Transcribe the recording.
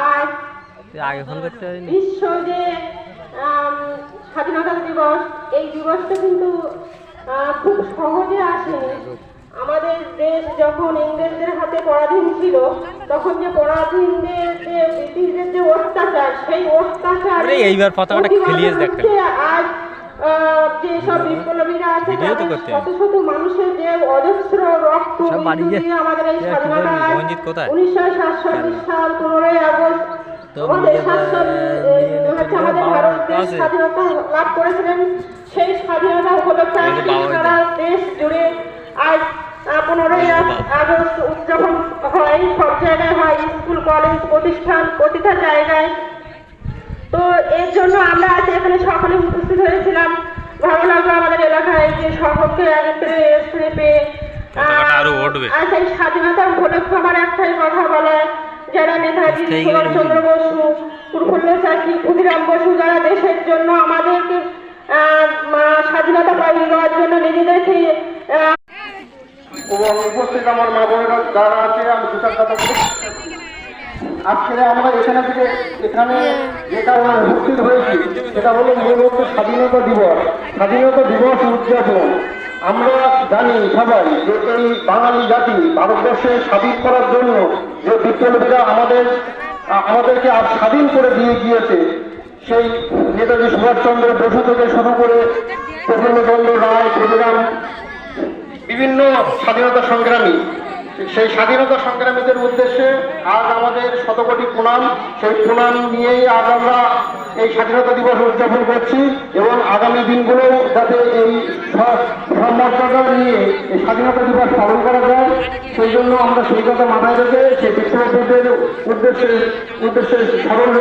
আর বিশ্ব যে স্বাধীনতা দিবস, এই দিবসটা কিন্তু খুব সহজে আসেনি। আমাদের দেশ যখন ইংরেজদের হাতে পরাধীন ছিল, তখন যে পরাধীনদের যে ব্রিটিশদের যে অত্যাচার, সেই অত্যাচার এইবার পতাকাটা খেলিয়ে দেখেন। আজ যে সব বিপ্লবীরা আছে, শত শত মানুষের যে অজস্র রক্ত দিয়ে আমাদের এই স্বাধীনতা 1947 সাল 15ই আগস্ট আমাদের আমাদের ভারত দেশ স্বাধীনতা লাভ করেছিলেন। সেই স্বাধীনতা উপলক্ষে সারা দেশ জুড়ে আজ 15ই আগস্ট উদযাপন হয়, সব জায়গায় হয়, স্কুল কলেজ প্রতিষ্ঠান প্রতিটা জায়গায়। তো এর জন্য আমরা আজ এখানে সকলে উপস্থিত হয়েছিলাম। ভালো লাগলো আমাদের এলাকায় যে সকলকে একত্রে পেয়ে। আর সেই স্বাধীনতা উপলক্ষে আমার একটাই কথা বলা, যারা নেতাজি সুভাষচন্দ্র বসু, প্রফুল্ল চাকি, ক্ষুদিরাম বসু, যারা দেশের জন্য আমাদেরকে স্বাধীনতা পাইয়ে দেওয়ার জন্য নিজেদেরকে এবং উপস্থিত আমার মা বোনেরা যারা আছে, আমি কৃতজ্ঞতা করি। আজকে আমরা এখানে যেটা উপস্থিত হয়েছি সেটা হলো মূলত স্বাধীনতা দিবস। স্বাধীনতা দিবস উদযাপন। আমরা জানি সবাই যে এই বাঙালি জাতি ভারতবর্ষে স্বাধীন করার জন্য যে বিপ্লবীরা আমাদেরকে আজ স্বাধীন করে দিয়ে গিয়েছে, সেই নেতাজি সুভাষচন্দ্র বসু থেকে শুরু করে প্রফুল্লচন্দ্র রায়, ক্ষুদিরাম, বিভিন্ন স্বাধীনতা সংগ্রামী, সেই স্বাধীনতা সংগ্রামীদের উদ্দেশ্যে আজ আমাদের শতকোটি প্রণাম। সেই প্রণাম নিয়েই আজ আমরা এই স্বাধীনতা দিবস উদযাপন করছি এবং আগামী দিনগুলো যাতে এই মর্যাদা নিয়ে এই স্বাধীনতা দিবস পালন করা যায়, সেই জন্য আমরা সেই কথা মাথায় রেখে সেই বিপ্লবীদের উদ্দেশ্যে স্মরণ